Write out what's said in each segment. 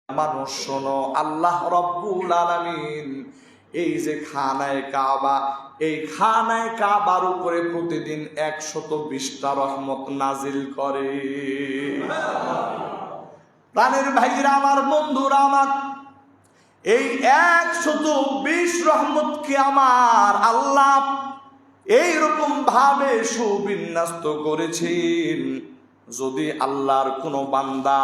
মানুষ শোনো, আল্লাহ রব্বুল আলামিন এই যে খানায়ে কাবা, এই খানায়ে কাবার উপরে প্রতিদিন 120টা রহমত নাজিল করে। প্রাণের ভাইরা আমার, বন্ধুরা আমার, এই 120 রহমতকে আমার আল্লাহ এইরকম ভাবে সুবিন্যস্ত করেছেন, যদি আল্লাহর কোনো বান্দা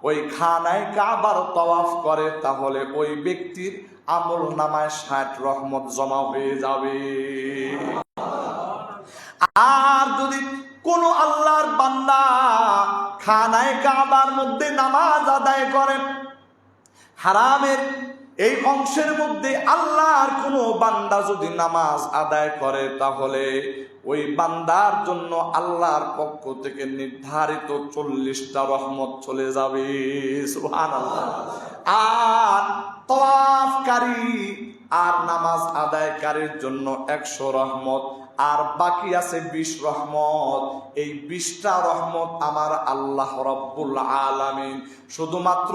ওই খানায়ে কাবার তাওয়াফ করে তাহলে ওই ব্যক্তির আমল নামায় 60 রহমত জমা হয়ে যাবে। আর যদি কোন আল্লাহর বান্দা খানায়ে কাবার মধ্যে নামাজ আদায় করেন, হারামের এই অংশের মধ্যে আল্লাহর কোনো বান্দা যদি নামাজ আদায় করে তাহলে ওই বান্দার জন্য আল্লাহর পক্ষ থেকে নির্ধারিত 40টা রহমত চলে যাবে। সুবহানাল্লাহ। আর তাওয়াফকারী আর নামাজ আদায়কারীর জন্য 100 রহমত, আর বাকি আছে 20 রহমত। এই 20টা রহমত আমার আল্লাহ রব্বুল আলামিন শুধুমাত্র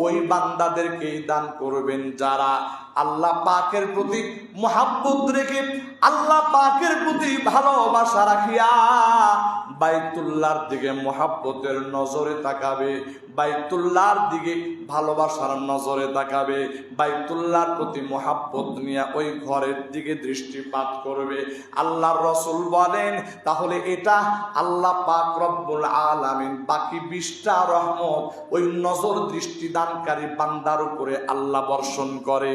ওই বান্দাদেরকেই দান করবেন যারা আল্লাহ পাকের প্রতি মুহাব্বত রেখে, আল্লাহ পাকের প্রতি ভালোবাসা রাখিয়া বাইতুল্লাহর দিকে মুহাব্বতের নজরে তাকাবে, বাইতুল্লাহর দিকে ভালোবাসার নজরে তাকাবে, বাইতুল্লাহর প্রতি মুহাব্বত নিয়ে ওই ঘরের দিকে দৃষ্টিপাত করবে। আল্লাহর রাসূল বলেন, তাহলে এটা আল্লাহ পাক রব্বুল আলামিন বাকি 20টা রহমত ওই নজর দৃষ্টি দানকারী বান্দার উপরে আল্লাহ বর্ষণ করে।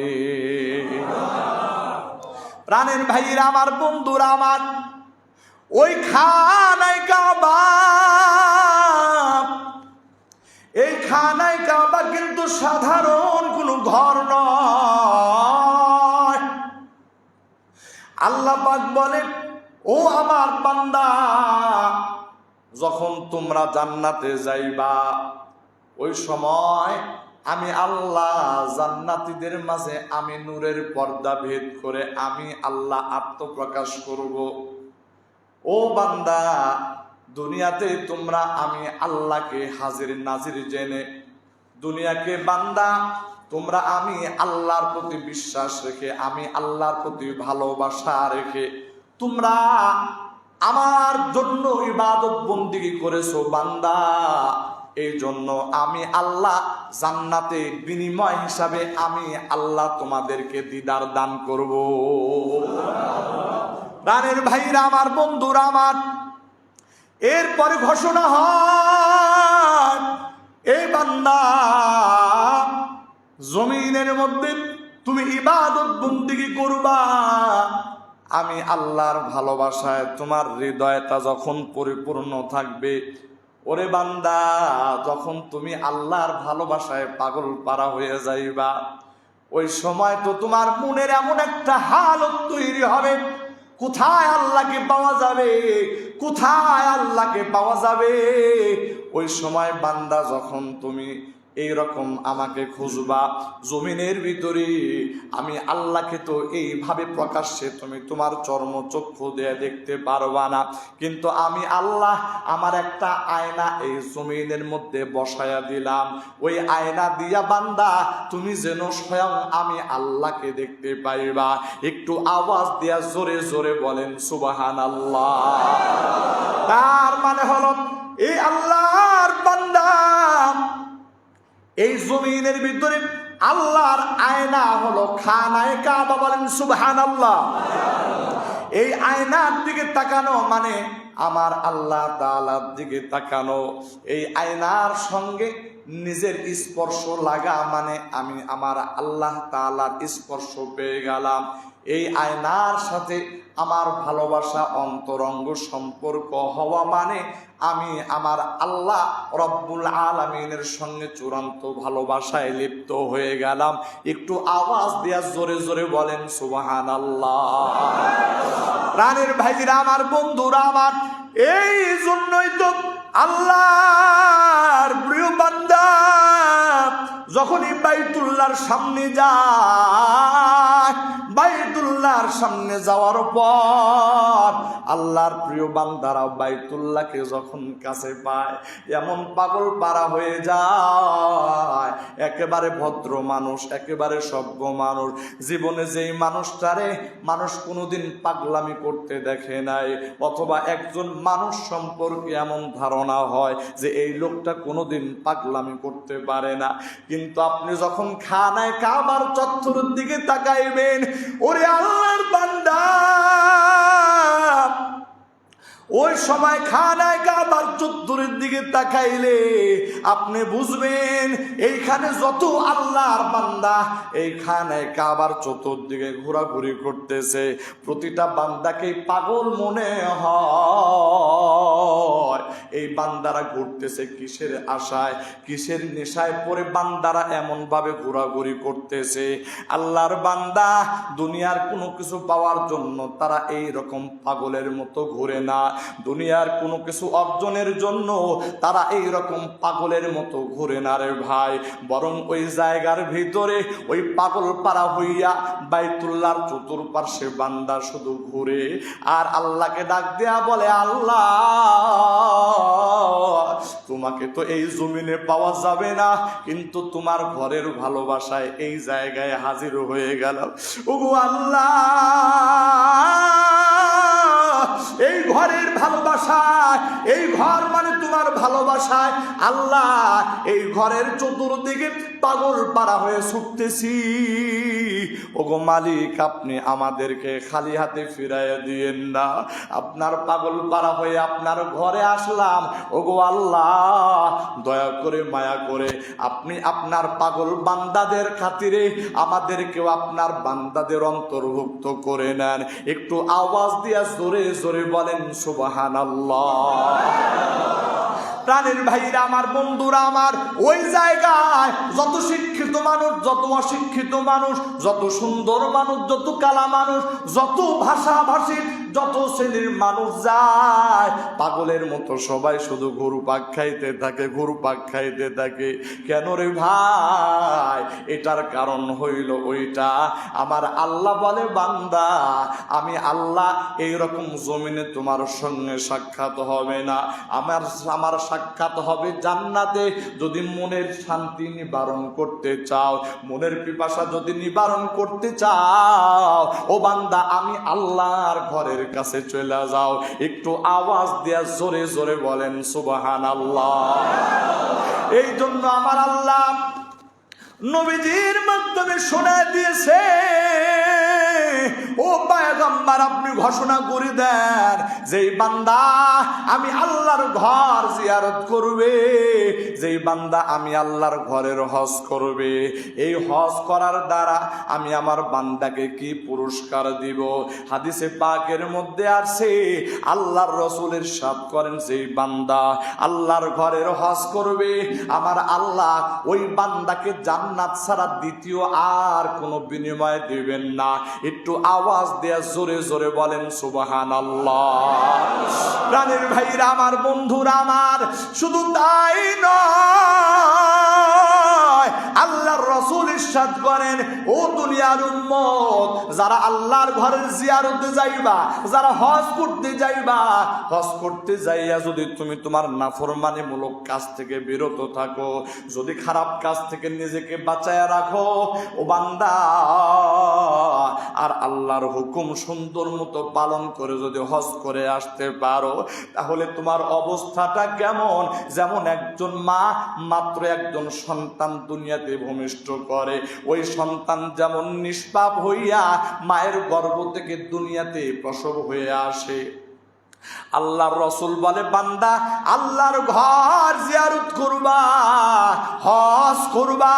প্রাণের ভাইরা আমার, বন্ধুরা আমার, ওই খানায়ে কাবা, এই খানায়ে কাবা কিন্তু সাধারণ কোনো ঘর নয়। আল্লাহ পাক বলেন, ও আমার বান্দা, যখন তোমরা জান্নাতে যাইবা ওই সময় আমি আল্লাহ জান্নাতীদের মাঝে আমি নূরের পর্দা ভেদ করে আমি আল্লাহ আত্মপ্রকাশ করব। ও বান্দা, দুনিয়াতে তোমরা আমি আল্লাহকে হাজির নাজির জেনে, দুনিয়াকে বান্দা তোমরা আমি আল্লাহর প্রতি বিশ্বাস রেখে, আমি আল্লাহর প্রতি ভালোবাসা রেখে তোমরা আমার জন্য ইবাদত বন্দেগী করেছো বান্দা, এই জন্য আমি আল্লাহ জান্নাতে বিনিময় হিসাবে আমি আল্লাহ তোমাদেরকে দিদার দান করব। প্রাণের ভাইরা আমার, বন্ধুরা আমার, এরপরে ঘোষণা হয়, এই বান্দা জমিনের মধ্যে তুমি ইবাদত বন্দেগী করবা, আমি আল্লাহর ভালোবাসায় তোমার হৃদয়টা যখন পরিপূর্ণ থাকবে, ওরে বান্দা, যখন তুমি আল্লাহর ভালোবাসায় পাগল পারা হয়ে যাইবা, ওই সময় তো তোমার মনের এমন একটা হালত তৈরি হবে, কোথায় আল্লাহকে পাওয়া যাবে, কোথায় আল্লাহকে পাওয়া যাবে। ওই সময় বান্দা যখন তুমি এইরকম আমাকে খুঁজবা জমিনের ভিতরে, আমি আল্লাহকে তো এইভাবে প্রকাশ্যে তুমি তোমার চর্মচক্ষু দিয়ে দেখতে পারবা না, কিন্তু আমি আল্লাহ আমার একটা আয়না এই জমিনের মধ্যে বসায়া দিলাম, ওই আয়না দিয়া বান্দা তুমি যেন স্বয়ং আমি আল্লাহকে দেখতে পাইবা। একটু আওয়াজ দিয়া জোরে জোরে বলেন সুবহানাল্লাহ। তার মানে হলো এই আল্লাহর বান্দা এই জমিনের ভিতরে আল্লাহর আয়না হলো খানায়ে কাবা, বলেন সুবহানাল্লাহ। এই আয়নার দিকে তাকানো মানে আমার আল্লাহ তাআলার দিকে তাকানো, এই আয়নার সঙ্গে নিজের স্পর্শ লাগা মানে আমি আমার আল্লাহ তাআলার স্পর্শ পেয়ে গেলাম। এই আয়নার সাথে আমার ভালোবাসা অন্তরঙ্গ সম্পর্ক হওয়া মানে আমি আমার আল্লাহ রব্বুল আলামিনের সঙ্গে চূড়ান্ত ভালোবাসায় লিপ্ত হয়ে গেলাম। একটু আওয়াজ দিয়া জোরে জোরে বলেন সুবহানাল্লাহ। প্রাণের ভাইরা আমার, বন্ধুরা আমার, এই জন্যই তো আল্লাহর প্রিয় বান্দা যখনই বাইতুল্লাহর সামনে যায় বাইতুল্লাহর সামনে যাওয়ার পর আল্লাহর প্রিয় বান্দারা বাইতুল্লাহকে যখন কাছে পায় এমন পাগল পারা হয়ে যায়। একেবারে ভদ্র মানুষ, একেবারে সভ্য মানুষ, জীবনে যেই মানুষটারে মানুষ কোনোদিন পাগলামি করতে দেখে নাই, অথবা একজন মানুষ সম্পর্কে এমন ধারণা হয় যে এই লোকটা কোনোদিন পাগলামি করতে পারে না, কিন্তু আপনি যখন খানায় কাবার চত্বরের দিকে তাকাইবেন, ওরে আল্লাহর বান্দা, ওই সময় খানায় কাবার চত্বরের দিকে তাকাইলে আপনি বুঝবেন এইখানে যত আল্লাহর বান্দা এই খানায় কাবার চতুর্দিকে ঘোরাঘুরি করতেছে, প্রতিটা বান্দাকে পাগল মনে হয়। এই বান্দারা ঘুরতেছে কিসের আশায়, কিসের নেশায় পড়ে বান্দারা এমন ভাবে ঘোরাঘুরি করতেছে। আল্লাহর বান্দা দুনিয়ার কোনো কিছু পাওয়ার জন্য তারা এই রকম পাগলের মতো ঘুরে না, দুনিয়ার কোনো কিছু অর্জনের জন্য তারা এই রকম পাগলের মতো ঘুরে না রে ভাই, বরং ওই জায়গার ভিতরে ওই পাগল পারা হইয়া বাইতুল্লাহর চতুর্পার্শ্বে বান্দা শুধু ঘুরে আর আল্লাহকে ডাক দেয়া বলে, আল্লাহ তোমাকে তো এই জমিনে পাওয়া যাবে না, কিন্তু তোমার ঘরের ভালোবাসায় এই জায়গায় হাজির হয়ে গেল। ওগো আল্লাহ, এই ঘরের ভালোবাসায়, এই ঘর মানে তোমার ভালোবাসায় আল্লাহ এই ঘরের চতুর্দিকে পাগল পারা হয়ে ছুটতেছি। ওগো মালিক, আপনি আমাদেরকে খালি হাতে ফিরাইয়া দিয়েন না, আপনার পাগল পারা হয়ে আপনার ঘরে আসলাম। ওগো আল্লাহ, দয়া করে মায়া করে আপনি আপনার পাগল বান্দাদের খাতিরে আমাদেরকেও আপনার বান্দাদের অন্তর্ভুক্ত করে নেন। একটু আওয়াজ দিয়া জোরে জোরে বলেন সুবহানাল্লাহ। প্রাণের ভাইরা আমার, বন্ধুরা আমার, ওই জায়গায় যত শিক্ষিত মানুষ, যত অশিক্ষিত মানুষ, যত সুন্দর মানুষ, যত কালা মানুষ, যত ভাষাভাষী, যত শ্রেণীর মানুষ যায়, পাগলের মতো সবাই শুধু ঘুরপাক খাইতে থাকে, ঘুরপাক খাইতে থাকে। কেন রে ভাই? এটার কারণ হইল ওইটা, আমার আল্লাহ বলে, বান্দা আমি আল্লাহ এইরকম জমিনে তোমার সঙ্গে সাক্ষাৎ হবে না, আমার সাক্ষাৎ হবে জান্নাতে। যদি মনের শান্তি নিবারণ করতে চাও, মনের পিপাসা যদি নিবারণ করতে চাও, ও বান্দা আমি আল্লাহর ঘরের কাছে চলে যাও। একটু আওয়াজ দিয়া জোরে জোরে বলেন সুবহানাল্লাহ। এই জন্য আমার আল্লাহ নবীজির মাধ্যমে শোনায় দিয়েছে, ও পয়গম্বর আপনি ঘোষণা করে দেন, যেই বান্দা আমি আল্লাহর ঘর জিয়ারত করবে, যেই বান্দা আমি আল্লাহর ঘরের হজ করবে, এই হজ করার দ্বারা আমি আমার বান্দাকে কি পুরস্কার দিব। হাদিসে পাকের মধ্যে আছে, আল্লাহর রাসূল ইরশাদ করেন, যেই বান্দা আল্লাহর ঘরের হজ করবে, আমার আল্লাহ ওই বান্দাকে জান্নাত ছাড়া দ্বিতীয় আর কোনো বিনিময় দিবেন না। একটু আওয়াজ দেয়া জোরে জোরে বলেন সুবহানাল্লাহ। প্রাণের ভাইরা আমার, বন্ধুরা আমার, শুধু তাই নয়, আল্লাহর রাসূল ইরশাদ করেন, ও দুনিয়ার উম্মত, যারা আল্লাহর ঘরের জিয়ারতে যাইবা, যারা হজ করতে যাইবা, হজ করতে যাইয়া যদি তুমি তোমার নাফরমানিমূলক কাজ থেকে বিরত থাকো, যদি খারাপ কাজ থেকে নিজেকে বাঁচায়া রাখো, ও বান্দা, আর আল্লাহর হুকুম সুন্দর মতো পালন করে যদি হজ করে আসতে পারো, তাহলে তোমার অবস্থাটা কেমন? যেমন একজন মা মাত্র একজন সন্তান দুনিয়াতে ভূমিষ্ঠ করে, ওই সন্তান যেমন নিষ্পাপ হইয়া মায়ের গর্ভ থেকে দুনিয়াতে প্রসব হয়ে আসে, আল্লাহর রাসূল বলে, বান্দা আল্লাহর ঘর জিয়ারত করবা, হজ করবা,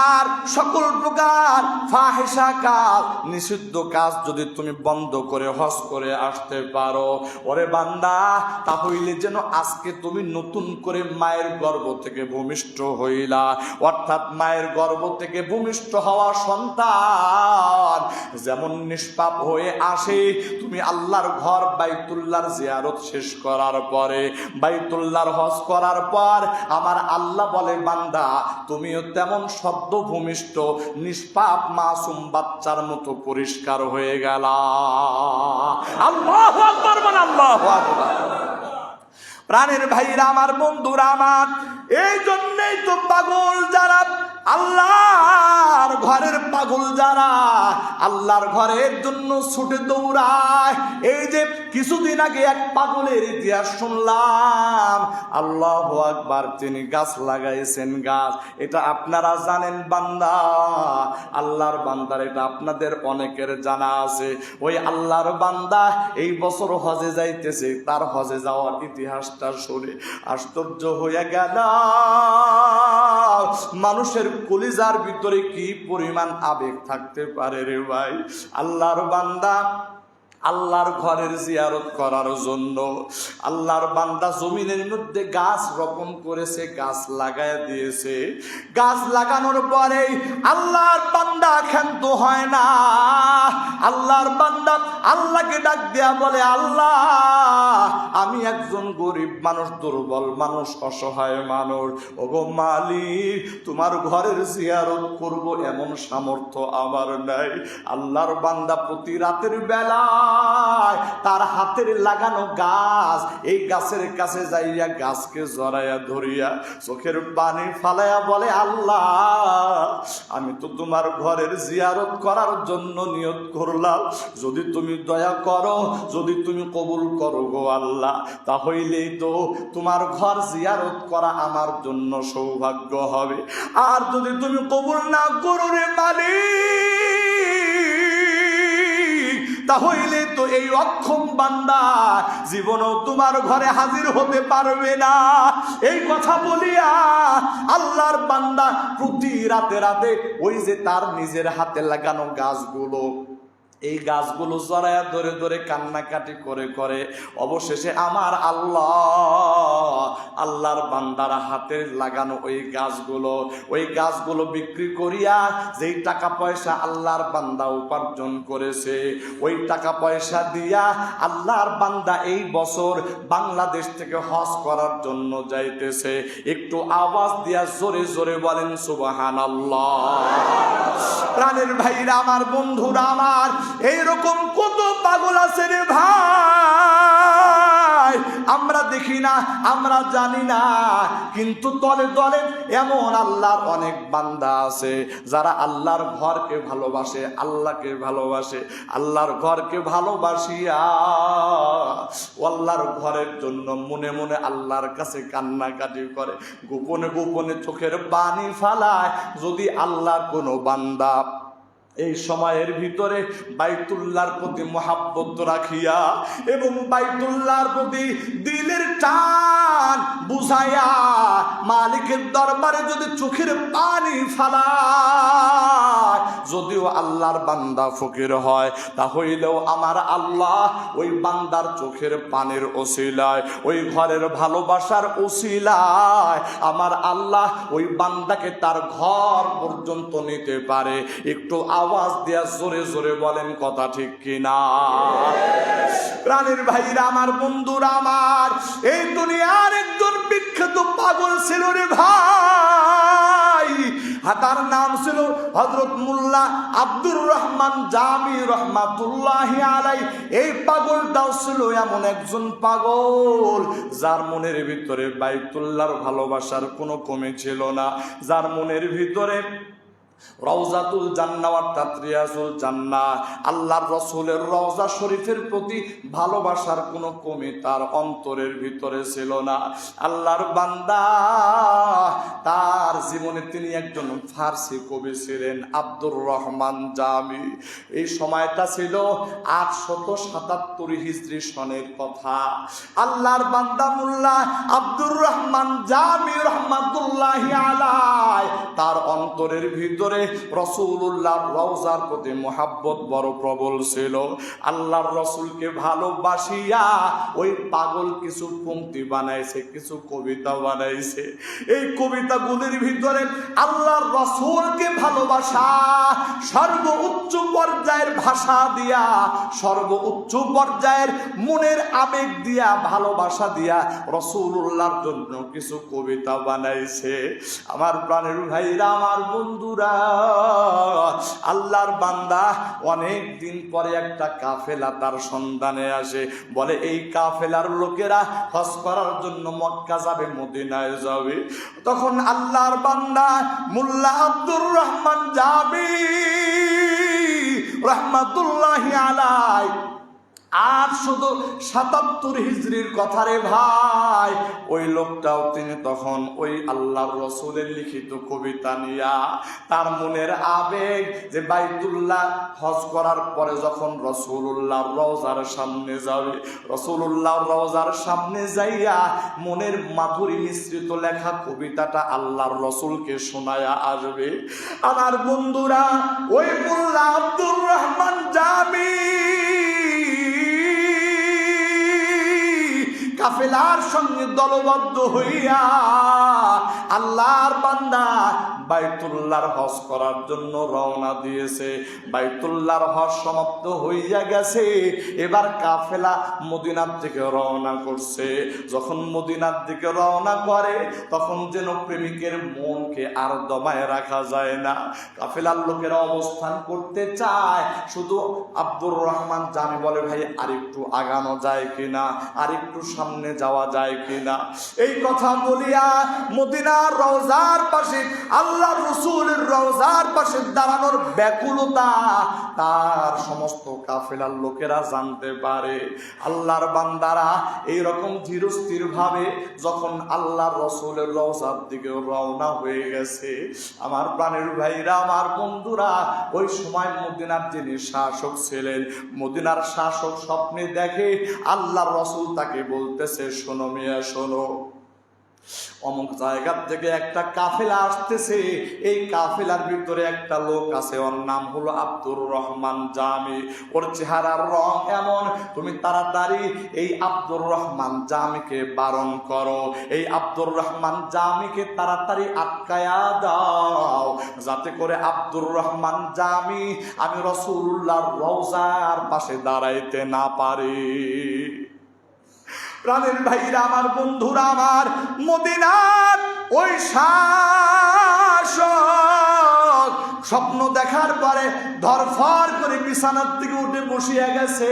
আর সকল প্রকার ফাহিশা কাজ, নিষিদ্ধ কাজ যদি তুমি বন্ধ করে হজ করে আসতে পারো, ওরে বান্দা, তাহলে যেন আজকে তুমি নতুন করে মায়ের গর্ভ থেকে ভূমিষ্ঠ হইলা। অর্থাৎ মায়ের গর্ভ থেকে ভূমিষ্ঠ হওয়া সন্তান যেমন নিষ্পাপ হয়ে আসে, তুমি আল্লাহর ঘর বাইতুল্লাহর বাইতুল্লাহর জিয়ারত শেষ করার পরে, বাইতুল্লাহর হজ করার পর আমার আল্লাহ বলে, বান্দা তুমিও তেমন শব্দ ভূমিষ্ঠ নিষ্পাপ মাসুম বাচ্চার মতো পরিষ্কার হয়ে গেলা। আল্লাহু আকবার, মানে আল্লাহু আকবার। প্রাণের ভাইরা আমার, বন্ধুরা আমার, এই জন্যই তো পাগল যারা, আল্লাহর ঘরের পাগল যারা, আল্লাহর ঘরের জন্য ছুটে দৌড়ায়। এই যে কিছুদিন আগে এক পাগলের ইতিহাস শুনলাম, আল্লাহু আকবার, তিনি গাছ লাগাইছেন। গাছ, এটা আপনারা জানেন বান্দা, আল্লাহর বান্দার, এটা আপনাদের অনেকের জানা আছে। ওই আল্লাহর বান্দা এই বছর হজে যাইতেছে, তার হজে যাওয়ার ইতিহাসটা শুনে আশ্চর্য হয়ে গেল। মানুষের কলিজার ভিতরে কি পরিমাণ আবেগ থাকতে পারে রে ভাই। আল্লাহর বান্দা আল্লাহর ঘরের জিয়ারত করার জন্য আল্লাহর বান্দা জমিনের মধ্যে গাছ রোপণ করেছে, গাছ লাগায় দিয়েছে। গাছ লাগানোর পরে আল্লাহর বান্দা ক্ষান্ত হয় না। আল্লাহর বান্দা আল্লাহকে ডাক দেয়া বলে, আল্লাহ আমি একজন গরিব মানুষ, দুর্বল মানুষ, অসহায় মানুষ, ওগো মালিক, তোমার ঘরের জিয়ারত করব এমন সামর্থ্য আমার নাই। আল্লাহর বান্দা প্রতি রাতের বেলা তার হাতের লাগানো গাছ, এই গাছের কাছে যাইয়া গাছকে জড়াইয়া ধরিয়া চোখের পানি ফালাইয়া বলে, আল্লাহ আমি তো তোমার ঘরের জিয়ারত করার জন্য নিয়ত করলাম, যদি তুমি দয়া করো, যদি তুমি কবুল করো গো আল্লাহ, তাহলেই তো তোমার ঘর জিয়ারত করা আমার জন্য সৌভাগ্য হবে। আর যদি তুমি কবুল না করো রে মালিক, তাহলে তো এই অক্ষম বান্দা জীবনও তোমার ঘরে হাজির হতে পারবে না। এই কথা বলিয়া আল্লাহর বান্দা প্রতি রাতে রাতে ওই যে তার নিজের হাতে লাগানো গাছগুলো, এই গাছগুলো জড়ায়া ধরে ধরে কান্নাকাটি করে করে অবশেষে আমার আল্লাহর বান্দার হাতে লাগানো ওই গাছগুলো বিক্রি করিয়া যেই টাকা পয়সা আল্লাহর বান্দা উপার্জন করেছে, ওই টাকা পয়সা দিয়া আল্লাহর বান্দা এই বছর বাংলাদেশ থেকে হজ করার জন্য যাইতেছে। একটু আওয়াজ দিয়া জোরে জোরে বলেন সুবহানাল্লাহ। প্রাণের ভাইরা আমার, বন্ধুরা আমার, এইরকম কত পাগল আছে রে ভাই, আমরা দেখি না, আমরা জানি না, কিন্তু দলে দলে এমন আল্লাহর অনেক বান্দা আছে যারা আল্লাহর ঘরকে ভালোবাসে, আল্লাহকে ভালোবাসে, আল্লাহর ঘরকে ভালোবাসিয়া আল্লাহর ঘরের জন্য মনে মনে আল্লাহর কাছে কান্নাকাটি করে, গোপনে গোপনে চোখের পানি ফালায়। যদি আল্লাহর কোনো বান্দা এই সময়ের ভিতরে বাইতুল্লাহর প্রতি মহাব্বত রাখিয়া এবং বাইতুল্লাহর প্রতি দিলের টান বুঝাইয়া মালিকের দরবারে যদি চোখের পানি ফালায়, যদিও আল্লাহর বান্দা ফকির হয়, তাহলেও আমার আল্লাহ ওই বান্দার চোখের পানির ওসিলায়, ওই ঘরের ভালোবাসার ওসিলায় আমার আল্লাহ ওই বান্দাকে তার ঘর পর্যন্ত নিতে পারে। একটু আওয়াজ দিয়া জোরে জোরে বলেন কথা ঠিক কিনা। প্রাণের ভাইরা আমার, বন্ধুরা আমার, এই দুনিয়ার একজন বিখ্যাত পাগল ছিল রে ভাই, তার নাম ছিল হযরত মোল্লা আব্দুর রহমান জামি রহমাতুল্লাহি আলাইহি। এই পাগলটাও ছিল এমন একজন পাগল যার মনের ভিতরে বাইতুল্লাহর ভালোবাসার কোনো কমি ছিল না, যার মনের ভিতরে রওজাতুল জান্নাহ অর্থাৎ রিয়াজুল জান্নাহ, আল্লাহর রাসূলের রওজা শরীফের প্রতি ভালোবাসার কোনো কমি তার অন্তরের ভিতরে ছিল না। আল্লাহর বান্দা, তার জীবনে তিনি একজন ফার্সি কবি ছিলেন, আব্দুর রহমান জামি। এই সময়টা ছিল 877 হিজরি সনের কথা। আল্লাহর বান্দা মোল্লা আব্দুর রহমান জামি রহমাতুল্লাহি আলাইহি তার অন্তরের ভিতরে ভিতরে রাসূলুল্লাহর রওজার প্রতি মুহাব্বত বড় প্রবল ছিল। আল্লাহর রাসূলকে ভালোবাসিয়া ওই পাগল কিছু পংক্তি বানাইছে, কিছু কবিতা বানাইছে। এই কবিতাগুলির ভিতরে আল্লাহর রাসূলকে ভালোবাসা সর্বোচ্চ পর্যায়ের ভাষা দিয়া, সর্বোচ্চ পর্যায়ের মনের আবেগ দিয়া, ভালোবাসা দিয়া রাসূলুল্লাহর জন্য কিছু কবিতা বানাইছে। আমার প্রাণের ভাইরা, আমার বন্ধুরা, আল্লাহর বান্দা অনেক দিন পরে একটা কাফেলা তার সন্ধানে আসে। বলে এই কাফেলার লোকেরা হজ করার জন্য মক্কা যাবে, মদিনায় যাবে। তখন আল্লাহর বান্দা মোল্লা আব্দুর রহমান জামি রাহমাতুল্লাহি আলাইহি, আর শুধু ৭৭ হিজরির কথা রে ভাই, ওই লোকটাও তিনি তখন ওই আল্লাহর রাসূলের লিখিত কবিতা নিয়া তার মনের আবেগ যে বাইতুল্লাহ হজ করার পরে যখন রাসূলুল্লাহর রওজার সামনে যাবে, রাসূলুল্লাহর রওজার সামনে যাইয়া মনের মাধুরী মিশ্রিত লেখা কবিতাটা আল্লাহর রাসূলকে শোনায়া আসবে। আমার বন্ধুরা, ওই মোল্লা আব্দুর রহমান জামি কাফেলার সঙ্গে দলবদ্ধ হইয়া আল্লাহর বান্দা বাইতুল্লাহর হজ করার জন্য রওনা দিয়েছে। বাইতুল্লাহর হজ সমাপ্ত হইয়া গেছে, এবার কাফেলা মদিনার দিকে রওনা করছে। যখন মদিনার দিকে রওনা করে তখন যেন প্রেমিকের মনকে আর দমায় রাখা যায় না। কাফেলার লোকেরা অবস্থান করতে চায়, শুধু আব্দুর রহমান জামি বলে ভাই আরেকটু আগানো যায় কিনা, আরেকটু সামনে যাওয়া যায় কিনা। এই কথা বলিয়া মদিনার রওজার পাশে, আল্লাহর রাসূলের রওজার পাশে দাঁড়ানোর ব্যাকুলতা তার সমস্ত কাফেলার লোকেরা জানতে পারে। আল্লাহর বান্দারা এইরকম ধীরস্থির ভাবে যখন আল্লাহর রাসূলের রওজার দিকে রওনা হয়ে গেছে, আমার প্রাণের ভাইরা, আমার বন্ধুরা, ওই সময় মদিনার যিনি শাসক ছিলেন, মদিনার শাসক স্বপ্নে দেখে আল্লাহর রাসূল তাকে বলতেছে, শোনো মিয়া শোনো, অমুক জায়গার থেকে একটা কাফেলা আসতেছে, এই কাফেলার ভিতরে একটা লোক আছে, ওর নাম হলো আব্দুর রহমান জামি, ওর চেহারার রং এমন, তুমি তাড়াতাড়ি এই আব্দুর রহমান জামিকে বারণ করো, এই আব্দুর রহমান জামিকে তাড়াতাড়ি আটকায়া দাও, যাতে করে আব্দুর রহমান জামি আমি রাসূলুল্লাহর রওজার পাশে দাঁড়াইতে না পারি। প্রাণের ভাইরা, আমার বন্ধুরা, আমার মদিনার ওই শাসক স্বপ্ন দেখার পরে ধরফর করে বিছানার থেকে উঠে বসিয়া গেছে।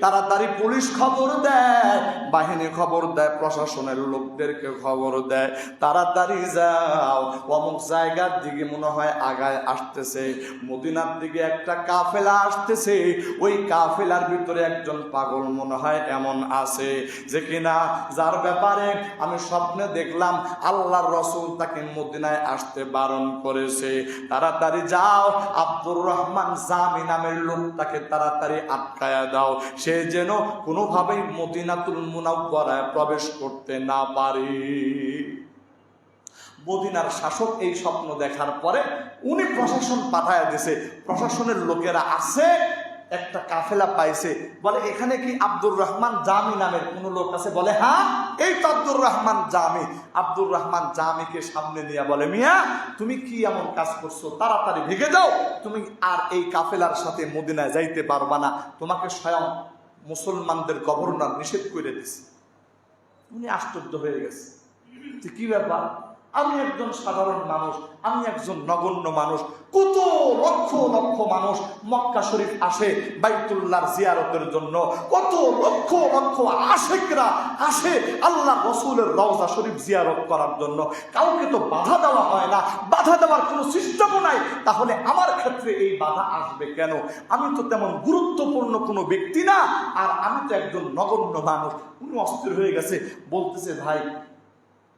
তাড়াতাড়ি পুলিশ খবর দেয়, বাহিনী খবর দেয়, প্রশাসনের লোকদেরকে খবর দেয়, তাড়াতাড়ি যাও, অমুক জায়গার দিকে মনে হয় আগায় আসতেছে, মদিনার দিকে একটা কাফেলা আসতেছে, ওই কাফেলার ভিতরে একজন পাগল মনে হয় এমন আছে যে কিনা যার ব্যাপারে আমি স্বপ্নে দেখলাম আল্লাহর রাসূল তাকে মদিনায় আসতে বারণ করেছে। তাড়াতাড়ি যাও, আব্দুর রহমান জামি নামের লোকটাকে তাড়াতাড়ি আটকায়া দাও, সে যেন কোনোভাবেই মদিনাতুল মুনাওয়ারায় প্রবেশ করতে না পারে। মদিনার শাসক এই স্বপ্ন দেখার পরে উনি প্রশাসন পাঠায়া দিয়েছে, প্রশাসনের লোকেরা আছে, একটা কাফেলা পাইছে, বলে এখানে কি আব্দুর রহমান জামি নামের কোন লোক আছে? বলে হ্যাঁ, এই তো আব্দুর রহমান জামি। আব্দুর রহমান জামিকে সামনে নিয়ে বলে, মিয়া তুমি কি এমন কাজ করছো, তাড়াতাড়ি ভেগে যাও, তুমি আর এই কাফেলার সাথে মদিনায় যাইতে পারবা না, তোমাকে স্বয়ং মুসলমানদের গভর্নর নিষেধ করে দিছে। উনি আশ্চর্য হয়ে গেছে, কি ব্যাপার, আমি একজন সাধারণ মানুষ, আমি একজন নগণ্য মানুষ, কত লক্ষ লক্ষ মানুষ মক্কা শরীফ আসে বাইতুল্লাহর জিয়ারতের জন্য, কত লক্ষ লক্ষ আশিকরা আসে আল্লাহর রাসূলের রওজা শরীফ জিয়ারত করার জন্য, কাউকে তো বাধা দেওয়া হয় না, বাধা দেওয়ার কোনো সিস্টেমও নাই, তাহলে আমার ক্ষেত্রে এই বাধা আসবে কেন? আমি তো তেমন গুরুত্বপূর্ণ কোনো ব্যক্তি না, আর আমি তো একজন নগণ্য মানুষ। উনি অস্থির হয়ে গেছে, বলতেছে ভাই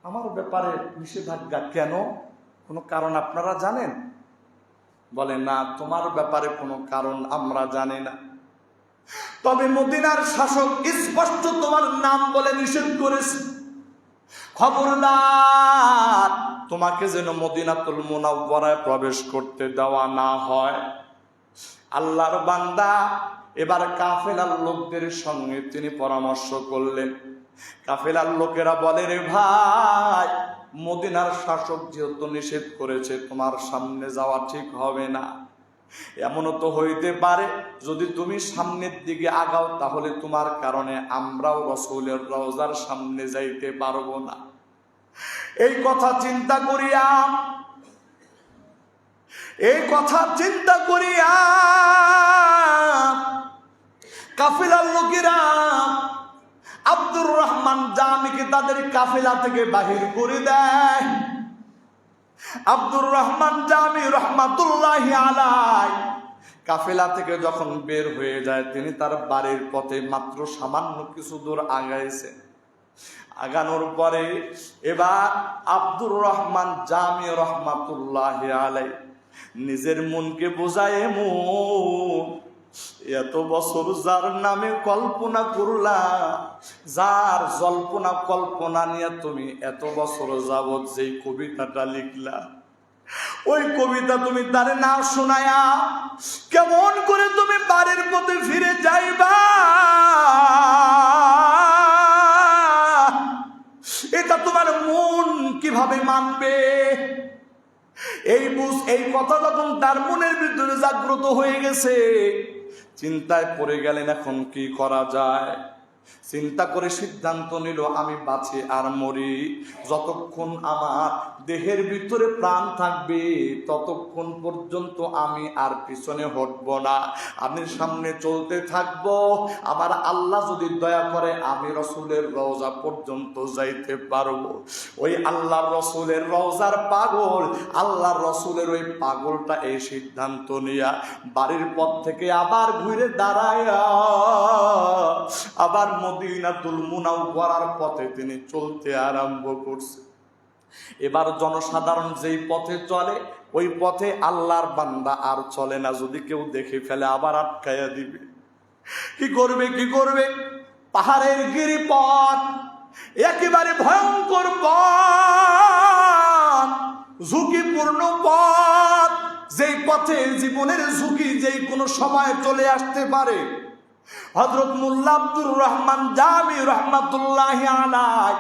আমার ব্যাপারে নিষেধাজ্ঞা কেন, কোনো কারণ আপনারা জানেন? বলে না, তোমার ব্যাপারে কোনো কারণ আমরা জানি না, তবে মদিনার শাসক স্পষ্ট তোমার নাম বলে নিষেধ করেছে। খবরদার তোমাকে যেন মদিনাতুল মুনাওয়ারায় প্রবেশ করতে দেওয়া না হয়। আল্লাহর বান্দা এবার কাফেলার লোকদের সঙ্গে তিনি পরামর্শ করলেন। কাফেলার লোকেরা বলে, রে ভাই, মদিনার শাসক যেহেতু নিষেধ করেছে, তোমার সামনে যাওয়া ঠিক হবে না। এমনও তো হইতে পারে যদি তুমি সামনের দিকে আগাও তাহলে তোমার কারণে আমরাও রাসূলের রওজার সামনে যাইতে পারবো না। এই কথা চিন্তা করিয়া কাফেলার লোকেরা আব্দুর রহমান জামিকে তাদের কাফেলা থেকে বাহির করে দেয়। আব্দুর রহমান জামি রহমাতুল্লাহি আলাইহি কাফেলা থেকে যখন বের হয়ে যায়, তিনি তার বাড়ির পথে মাত্র সামান্য কিছু দূর আগাইছে। আগানোর পরে এবার আব্দুর রহমান জামি রহমাতুল্লাহি আলাইহি নিজের মনকে বোঝায়, মন, এত বছর যার নামে কল্পনা করলা, যার জল্পনা কল্পনা নিয়ে তুমি এত বছর যাবৎ যেই কবিতাটা লিখলা, ওই কবিতা তুমি তারে না শোনায়া কেমন করে তুমি বাড়ির পথে ফিরে যাইবা? এটা তোমার মন কিভাবে মানবে? এই কথা যখন তার মনের ভিতরে জাগ্রত হয়ে গেছে, চিন্তায় পড়ে গেলেন এখন কি করা যায়। চিন্তা করে সিদ্ধান্ত নিল, আমি বাঁচি আর মরি, যতক্ষণ আমার দেহের ভিতরে প্রাণ থাকবে ততক্ষণ পর্যন্ত আমি আর পিছনে হটব না, আমি সামনে চলতে থাকব। আমার আল্লাহ যদি দয়া করে আমি রাসূলের রওজা পর্যন্ত যাইতে পারবো। ওই আল্লাহর রাসূলের রওজার পাগল, আল্লাহর রাসূলের ওই পাগলটা এই সিদ্ধান্ত নিয়া বাড়ির পথ থেকে আবার ঘুরে দাঁড়ায়া আবার মদিনাতুল মুনাওয়ারার পথে তিনি চলতে আরম্ভ করছে। এবার জনসাধারণ যেই পথে চলে ওই পথে আল্লাহর বান্দা আর চলে না, যদি কেউ দেখে ফেলে আবার আটকায়া দিবে। কি করবে? পাহাড়ের গিরিপথ, একেবারে ভয়ঙ্কর পথ, ঝুঁকিপূর্ণ পথ, যেই পথে জীবনের ঝুঁকি যেই কোনো সময় চলে আসতে পারে। হযরত মোল্লা আব্দুর রহমান জামি রহমাতুল্লাহি আলাইহি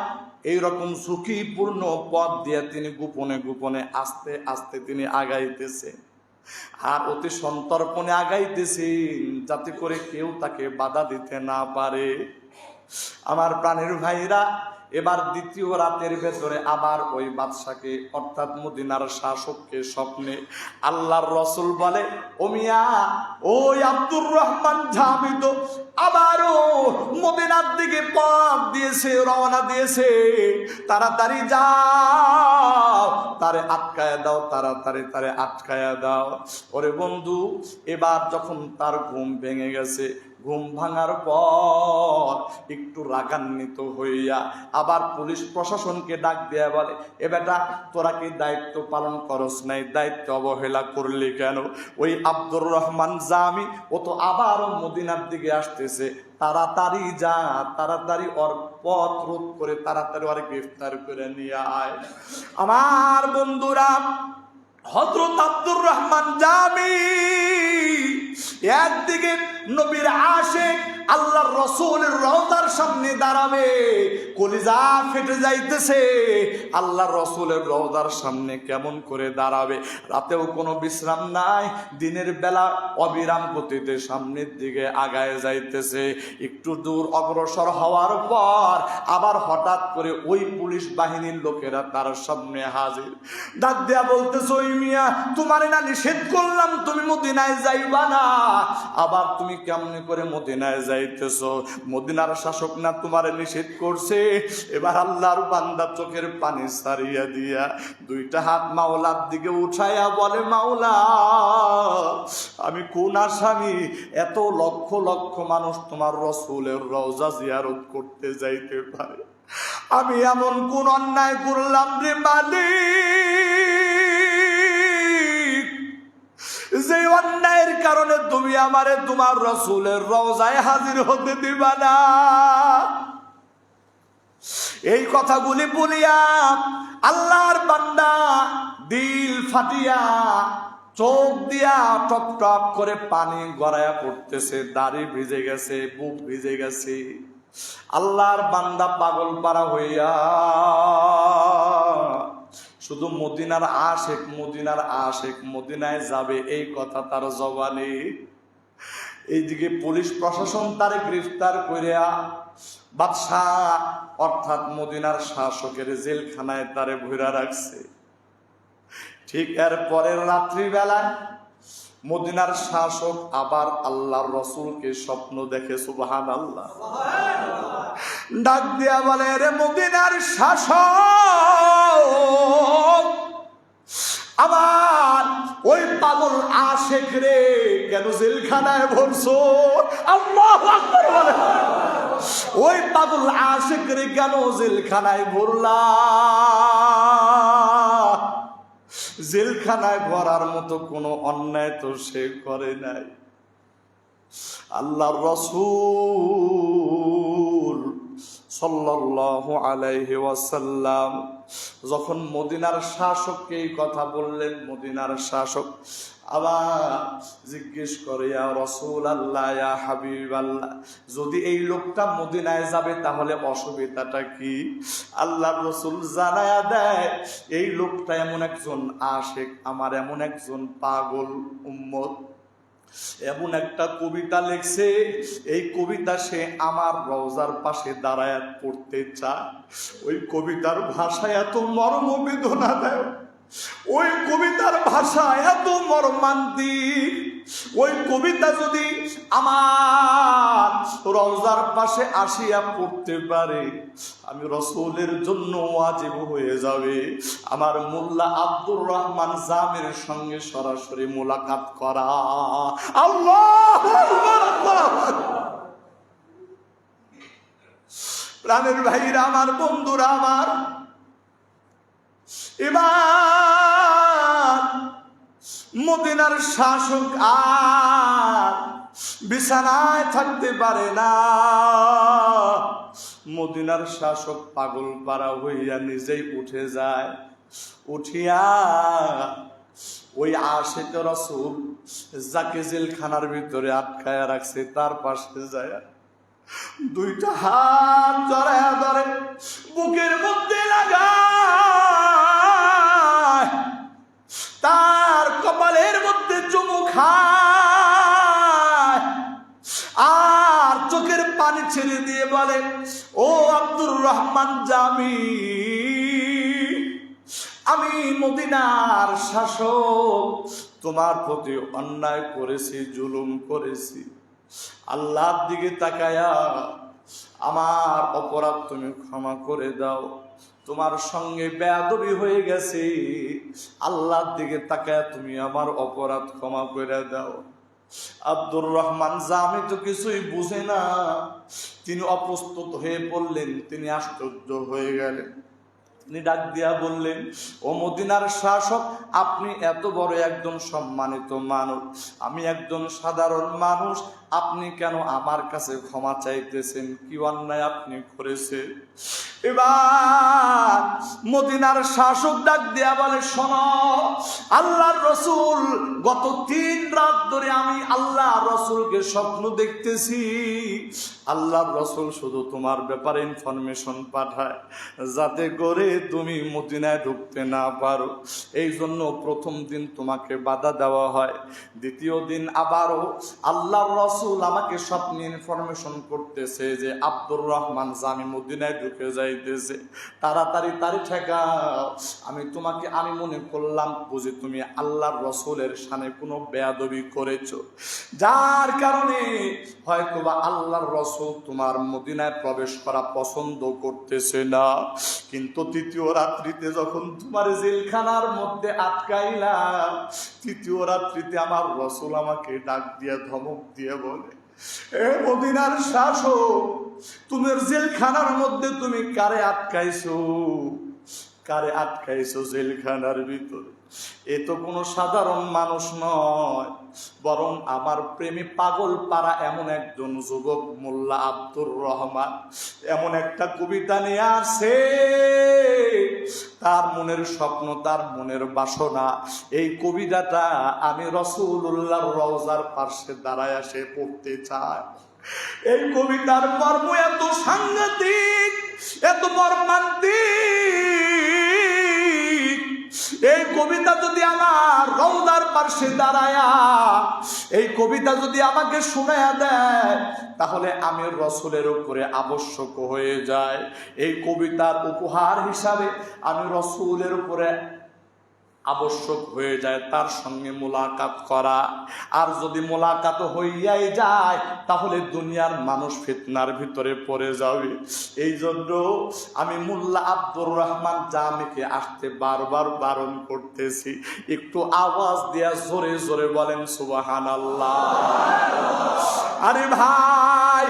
এইরকম ঝুঁকিপূর্ণ পথ দিয়ে তিনি গোপনে আস্তে আস্তে তিনি আগাইতেছে, আর অতি সন্তর্পণে আগাইতেছেন যাতে করে কেউ তাকে বাধা দিতে না পারে। আমার প্রাণের ভাইরা, এবার দ্বিতীয় রাতের ভেতরে আবার ওই বাদশাকে অর্থাৎ মদিনার শাসককে স্বপ্নে আল্লাহর রাসূল বলে, ও মিয়া, ওই আব্দুর রহমান জামি তো আবারও মদিনার দিকে পথ দিয়েছে, রওনা দিয়েছে, তাড়াতাড়ি যাও, তারে আটকায়া দাও, তাড়াতাড়ি তারে আটকায়া দাও। ওরে বন্ধু, এবার যখন তার ঘুম ভেঙে গেছে, ঘুম ভাঙার পর একটু রাগান্বিত হইয়া আবার পুলিশ প্রশাসনকে ডাক দেয়া বলে, এ বেটা, তোরা কি দায়িত্ব পালন করস নাই? দায়িত্ব অবহেলা করলি কেন? ওই আব্দুর রহমান জামি ও তো আবারও মদিনার দিকে আসতেছে, তাড়াতাড়ি যা, তাড়াতাড়ি ওর পথ রোধ করে তাড়াতাড়ি ওর গ্রেফতার করে নিয়ে আয়। আমার বন্ধুরা, হযরত আব্দুর রহমান জামি একদিকে নবীর আশিক আল্লাহর রাসূলের রওজার সামনে দাঁড়াবে, কলিজা ফেটে যাইতেছে। আল্লাহর রাসূলের রওজার সামনে কেমন করে দাঁড়াবে? রাতেও কোনো বিশ্রাম নাই, দিনের বেলা অবিরাম গতিতে সামনের দিকে আগায় যাইতেছে। একটু দূর অগ্রসর হওয়ার পর আবার হঠাৎ করে ওই পুলিশ বাহিনীর লোকেরা তার সামনে হাজির। ডাক দেয়া বলতেছে, ওই মিয়া, তোমারে না নিষেধ করলাম তুমি মদিনায় যাইবা না, আবার তুমি কেমনে করে মদিনায় যাইতেছ? মদিনার শাসক না তোমারে নিষেধ করছে? এবার আল্লাহর বান্দা চোখের পানি সারিয়া দিয়া দুইটা হাত মাওলার দিকে উঠাইয়া বলে, মাওলা, আমি কোন আসামি? এত লক্ষ লক্ষ মানুষ তোমার রাসূলের রওজা জিয়ারত করতে যাইতে পারে, আমি এমন কোন অন্যায় করলাম রে মালিক, যে অন্যায়ের কারণে তুমি আমারে তোমার রাসূলের রওজায় হাজির হতে দিবা না? এই কথাগুলি বলিয়া আল্লাহর বান্দা দিল ফাটিয়া চোখ দিয়া টপ টপ করে পানি গড়াইয়া পড়তেছে, দাড়ি ভিজে গেছে, বুক ভিজে গেছে। আল্লাহর বান্দা পাগল পারা হইয়া শুধু মদিনার আশেক, মদিনার আশেক, মদিনায় যাবে এই কথা তার জবানে। এইদিকে পুলিশ প্রশাসন তারে গ্রেফতার করিয়া বাদশাহ অর্থাৎ মদিনার শাসকের জেলখানায় তারে ভইরা রাখছে। ঠিক এর পরের রাত্রিবেলায় মদিনার শাসক আবার আল্লাহর রসুলকে স্বপ্ন দেখে। সুবহানাল্লাহ। ডাক দিয়া বলে, রে মদিনার শাসক, আবার ওই পাগল আশেক রে কেন জেলখানায় ভরছো? আল্লাহু আকবার বলে, ওই পাগল আশেক রে কেন জেলখানায় ভরলা? জেলখানায় ভরার মতো কোনো অন্যায় তো সে করে নাই। আল্লাহর রাসূল সাল্লাল্লাহু আলাইহি ওয়াসাল্লাম যখন মদিনার শাসককে এই কথা বললেন, মদিনার শাসক আবার জিজ্ঞেস করে, ইয়া রাসূলুল্লাহ, ইয়া হাবিবাল্লাহ, যদি এই লোকটা মদিনায় যাবে তাহলে অসুবিধাটা কি? আল্লাহর রাসূল জানায়া দেয়, এই লোকটা এমন একজন আশিক, আমার এমন একজন পাগল উম্মত, এমন একটা কবিতা লিখছে, এই কবিতা সে আমার রওজার পাশে দাঁড়ায় পড়তে চায়। ওই কবিতার ভাষা এত মর্ম বেদনা দেয়, ওই কবিতার ভাষা এত মর্মান্তিক, ওই কবিতা যদি আমার রওজার পাশে আসিয়া পড়তে পারে, আমি রাসূলের জন্য ওয়াজিব হয়ে যাবে আমার মোল্লা আব্দুর রহমান জামির সঙ্গে সরাসরি মোলাকাত করা। আল্লাহু আকবার, আল্লাহু আকবার। প্রাণের ভাইরা আমার, বন্ধুরা আমার, এবার মদিনার শাসক আর বিছানায় থাকতে পারে না। মদিনার শাসক পাগল পারা হইয়া নিজেই উঠে যায়। উঠিয়া ওই আশিক রাসূল যাকে জেলখানার ভিতরে আটকায়া রাখছে তার পাশে যায়, দুইটা হাত জড়ায়া ধরে বুকের মধ্যে লাগায়, তার কপালের মধ্যে চুমু খায়, আর চোখের পানি ছেড়ে দিয়ে বলে, ও আব্দুর রহমান জামি, আমি মদিনার শাসক তোমার প্রতি অন্যায় করেছি, জুলুম করেছি, আল্লাহর দিকে তাকায়া আমার অপরাধ তুমি ক্ষমা করে দাও, তোমার সঙ্গে বেয়াদবি হয়ে গেছে, আল্লাহর দিকে তাকায়া তুমি আমার অপরাধ ক্ষমা করে দাও। আব্দুর রহমান জামি তো কিছুই বুঝে না, তিনি অপ্রস্তুত হয়ে পড়লেন, তিনি আশ্চর্য হয়ে গেলেন। তিনি ডাক দিয়া বললেন, ও মদিনার শাসক, আপনি এত বড় একজন সম্মানিত মানুষ, আমি একজন সাধারণ মানুষ, আপনি কেন আমার কাছে ক্ষমা চাইতেছেন? কি অন্যায় আপনি করেছেন? এবার মদিনার শাসক ডাক দিয়া বলে, শোনো, আল্লাহর রাসূল গত 3 রাত ধরে আমি আল্লাহর রাসূলকে স্বপ্ন দেখতেছি। আল্লাহর রাসূল শুধু তোমার ব্যাপারে ইনফরমেশন পাঠায় যাতে করে তুমি মদিনায় ঢুকতে না পারো, এই জন্য প্রথম দিন তোমাকে বাধা দেওয়া হয়, দ্বিতীয় দিন আবারও আল্লাহর রাসূল আমাকে স্বপ্নে ইনফরমেশন করতেছে যে আব্দুর রহমান জামি মদিনায় ঢুকে যাইতেছে, তাড়াতাড়ি তারি ঠেকাও। আমি মনে করলাম বুঝি তুমি আল্লাহর রাসূলের শানে কোনো বেয়াদবি করেছো, যার কারণে হয়তো বা আল্লাহর রাসূল তোমার মদিনায় প্রবেশ করা পছন্দ করতেছে না। কিন্তু তৃতীয় রাত্রিতে যখন তোমার জেলখানার মধ্যে আটকাইলাম, তৃতীয় রাত্রিতে আমার রাসূল আমাকে ডাক দিয়ে ধমক দিয়ে বলে, এ মদিনার শাসক, তোমার জেলখানার মধ্যে তুমি কারে আটকাইছো? কারে আটকাইছো জেলখানার ভিতরে? এ তো কোনো সাধারণ মানুষ নয়, বরং আমার প্রেমী পাগল পাড়া এমন একজন যুবক মোল্লা আব্দুর রহমান এমন একটা কবিতা নিয়ে আসে, তার মনের স্বপ্ন, তার মনের বাসনা। এই কবিতাটা আমি রাসূলুল্লাহর রওজার পাশে দাঁড়ায় সে পড়তে চাই। এই কবিতার মর্ম এত সাংঘাতিক, এত মর্মান্তিক। এই কবিতা যদি আমার রওজার পাশে দাঁড়ায়া এই কবিতা যদি আমাকে শোনায়া দেয়, তাহলে আমি রসুলের উপরে আবশ্যক হয়ে যায়। এই কবিতার উপহার হিসাবে আমি রসুলের উপরে আবশ্যক হয়ে যায় তার সঙ্গে মোলাকাত করা। আর যদি মোলাকাত হইয়াই যায়, তাহলে দুনিয়ার মানুষ ফিতনার ভিতরে পড়ে যাবে। এই জন্য আমি মোল্লা আব্দুর রহমান জামিকে আসতে বারবার বারণ করতেছি। একটু আওয়াজ দিয়া জোরে জোরে বলেন সুবহানাল্লাহ। আরে ভাই,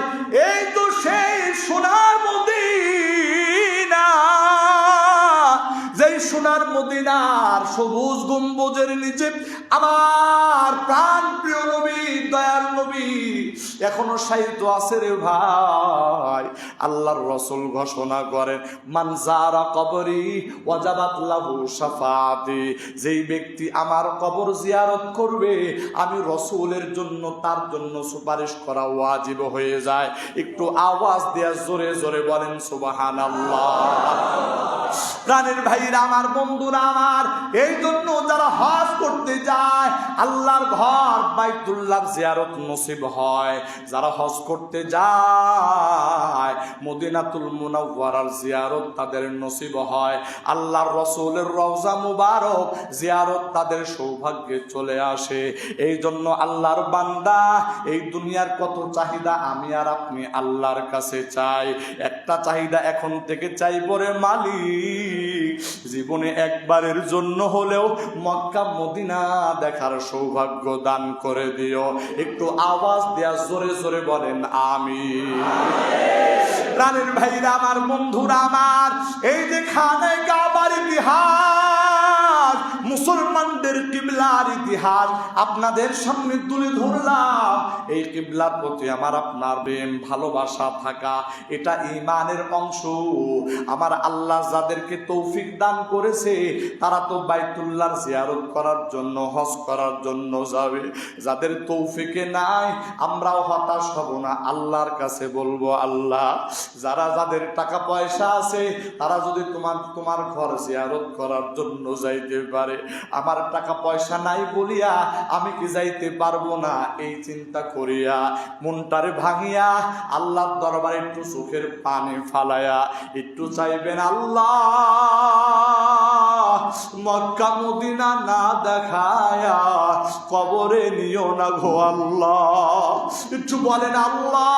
এই তো সেই সোনার মদিনা, যেই সোনার মদিনার সবুজ গম্বুজের নিচে আমার প্রাণ প্রিয় নবী, দয়াল নবী এখনো শায়িত আছে রে ভাই। আল্লাহর রাসূল ঘোষণা করেন, মান যারা কবরি ওয়াজাবাত লাহু শাফাআতি, যেই ব্যক্তি আমার কবর জিয়ারত করবে, আমি রাসূলের জন্য তার জন্য সুপারিশ করা ওয়াজিব হয়ে যায়। একটু আওয়াজ দিয়ে জোরে জোরে বলেন সুবহানাল্লাহ। প্রাণের ভাইরা আমার, বন্ধুরা আমার, এই জন্য যারা হজ করতে যায় আল্লাহর ঘর বাইতুল্লাহর জিয়ারত নসিব হয়। যারা হজ করতে যায় মদিনাতুল মুনাওয়ারার জিয়ারত তাদের নসিব হয়। আল্লাহর রাসূলের রওজা মুবারক জিয়ারত তাদের সৌভাগ্যে চলে আসে। এই জন্য আল্লাহর বান্দা, এই দুনিয়ার কত চাহিদা আমি আর আপনি আল্লাহর কাছে চাই। একটা চাহিদা এখন থেকে চাইব রে মালিক, জীবনে একবারের জন্য হলেও মক্কা মদিনা দেখার সৌভাগ্য দান করে দিও। একটু আওয়াজ দেয়া জোরে জোরে বলেন আমিন। প্রাণের ভাইরা আমার, বন্ধুরা আমার, এই যে খানে কাবার ইতিহাস, মুসলমানদের কিবলার ইতিহাস আপনাদের সামনে তুলে ধরলাম। এই কিবলার প্রতি আমার আপনার প্রেম ভালোবাসা থাকা, এটা ঈমানের অংশ। আমার আল্লাহ যাদেরকে তৌফিক দান করেছে তারা তো বাইতুল্লাহর জিয়ারত করার জন্য, হজ করার জন্য যাবে। যাদের তৌফিকে নাই, আমরাও হতাশ হব না, আল্লাহর কাছে বলবো, আল্লাহ যারা যাদের টাকা পয়সা আছে তারা যদি তোমার ঘর জিয়ারত করার জন্য যাইতে পারে, আমার টাকা পয়সা নাই বলিয়া আমি কি যাইতে পারবো না, এই চিন্তা করিয়া মনটারে ভাঙিয়া আল্লাহর দরবারে একটু চোখের পানি ফালায়া একটু চাইবেন, আল্লাহ মক্কা মদিনা না দেখায়া কবরে নিও না গো আল্লাহ। একটু বলেন, আল্লাহ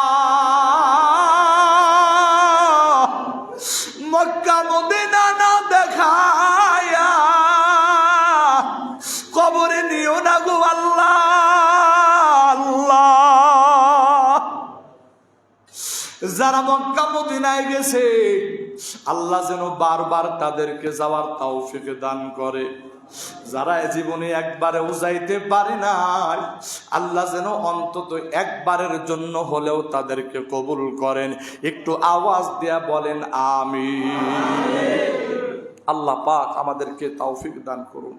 মক্কা মদিনা না দেখায়া কবরে নিও না গো আল্লাহ। আল্লাহ যারা মক্কা মদিনায় গেছে আল্লাহ যেন বারবার তাদেরকে যাওয়ার তৌফিক দান করে। যারা জীবনে একবারেও যাইতে পারে না, আল্লাহ যেন অন্তত একবারের জন্য হলেও তাদেরকে কবুল করেন। একটু আওয়াজ দেয়া বলেন আমিন। আল্লাহ পাক আমাদেরকে তৌফিক দান করুন।